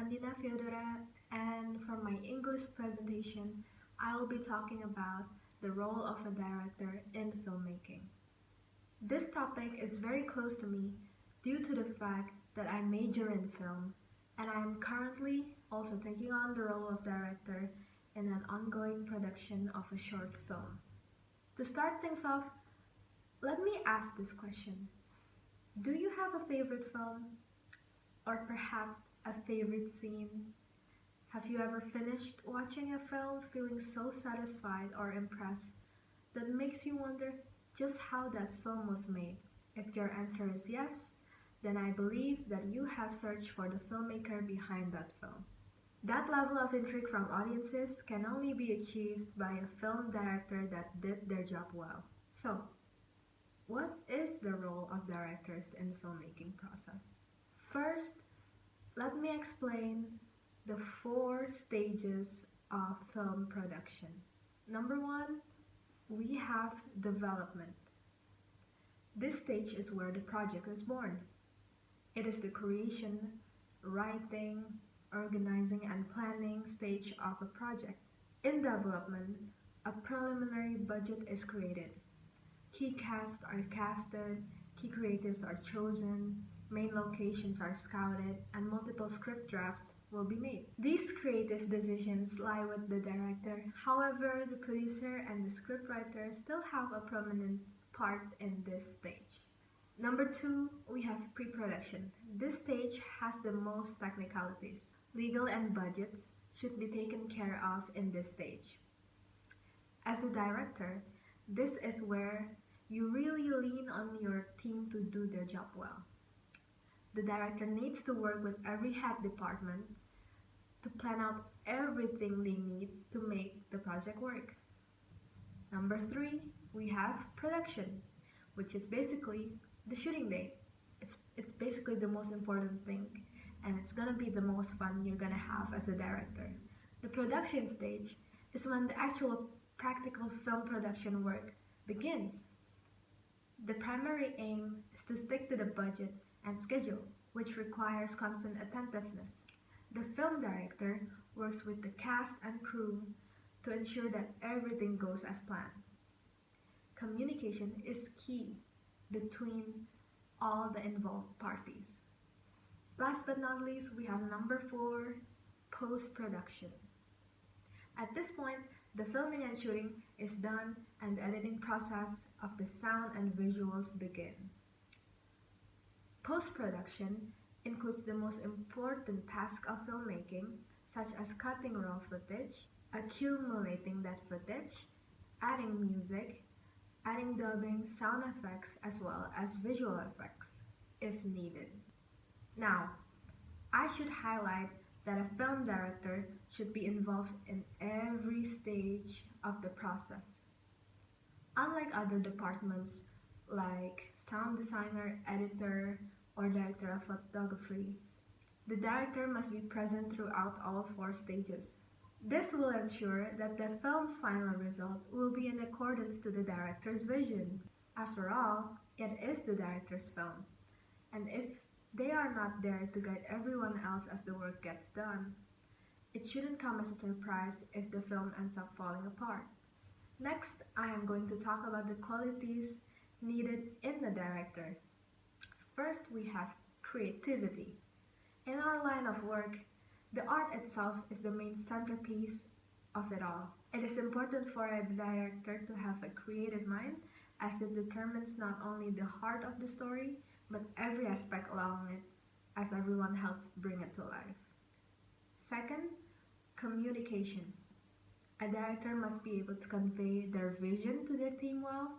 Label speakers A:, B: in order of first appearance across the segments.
A: Andina Feodora, and for my English presentation, I will be talking about the role of a director in filmmaking. This topic is very close to me due to the fact that I major in film and I am currently also taking on the role of director in an ongoing production of a short film. To start things off, let me ask this question. Do you have a favorite film? Or perhaps a favorite scene? Have you ever finished watching a film feeling so satisfied or impressed that makes you wonder just how that film was made? If your answer is yes, then I believe that you have searched for the filmmaker behind that film. That level of intrigue from audiences can only be achieved by a film director that did their job well. So, what is the role of directors in the filmmaking process? First, let me explain the 4 stages of film production. Number 1, we have development. This stage is where the project is born. It is the creation, writing, organizing, and planning stage of a project. In development, a preliminary budget is created. Key casts are casted, key creatives are chosen, main locations are scouted, and multiple script drafts will be made. These creative decisions lie with the director. However, the producer and the scriptwriter still have a prominent part in this stage. Number 2, we have pre-production. This stage has the most technicalities. Legal and budgets should be taken care of in this stage. As a director, this is where you really lean on your team to do their job well. The director needs to work with every head department to plan out everything they need to make the project work. Number 3, we have production, which is basically the shooting day. It's basically the most important thing, and it's gonna be the most fun you're gonna have as a director. The production stage is when the actual practical film production work begins. The primary aim is to stick to the budget and schedule, which requires constant attentiveness. The film director works with the cast and crew to ensure that everything goes as planned. Communication is key between all the involved parties. Last but not least, we have number 4, post-production. At this point, the filming and shooting is done and the editing process of the sound and visuals begin. Post-production includes the most important task of filmmaking, such as cutting raw footage, accumulating that footage, adding music, adding dubbing, sound effects, as well as visual effects, if needed. Now, I should highlight that a film director should be involved in every stage of the process. Unlike other departments like sound designer, editor, or director of photography, the director must be present throughout all 4 stages. This will ensure that the film's final result will be in accordance to the director's vision. After all, it is the director's film, and if they are not there to guide everyone else as the work gets done, it shouldn't come as a surprise if the film ends up falling apart. Next, I am going to talk about the qualities needed in the director. First, we have creativity. In our line of work, the art itself is the main centerpiece of it all. It is important for a director to have a creative mind, as it determines not only the heart of the story, but every aspect along it, as everyone helps bring it to life. Second, communication. A director must be able to convey their vision to their team well,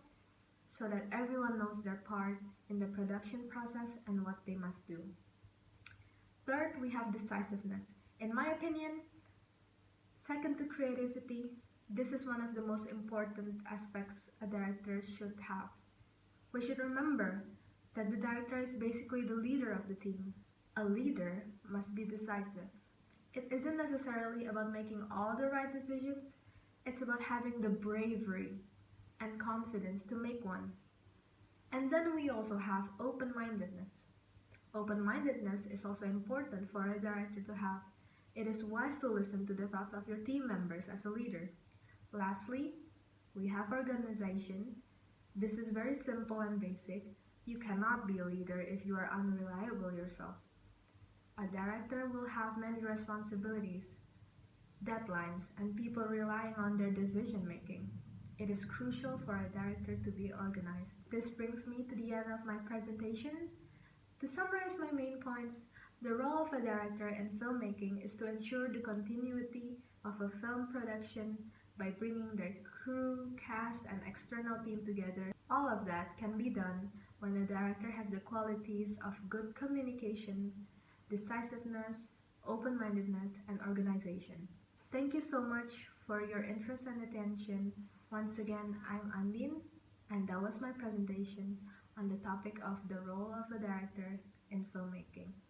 A: so that everyone knows their part in the production process and what they must do. Third, we have decisiveness. In my opinion, second to creativity, this is one of the most important aspects a director should have. We should remember that the director is basically the leader of the team. A leader must be decisive. It isn't necessarily about making all the right decisions, it's about having the bravery and confidence to make one. And then we also have open-mindedness. Open-mindedness is also important for a director to have. It is wise to listen to the thoughts of your team members as a leader. Lastly, we have organization. This is very simple and basic. You cannot be a leader if you are unreliable yourself. A director will have many responsibilities, deadlines, and people relying on their decision making. It is crucial for a director to be organized. This brings me to the end of my presentation. To summarize my main points, the role of a director in filmmaking is to ensure the continuity of a film production by bringing their crew, cast, and external team together. All of that can be done when a director has the qualities of good communication, decisiveness, open-mindedness, and organization. Thank you so much for your interest and attention. Once again, I'm Andin, and that was my presentation on the topic of the role of a director in filmmaking.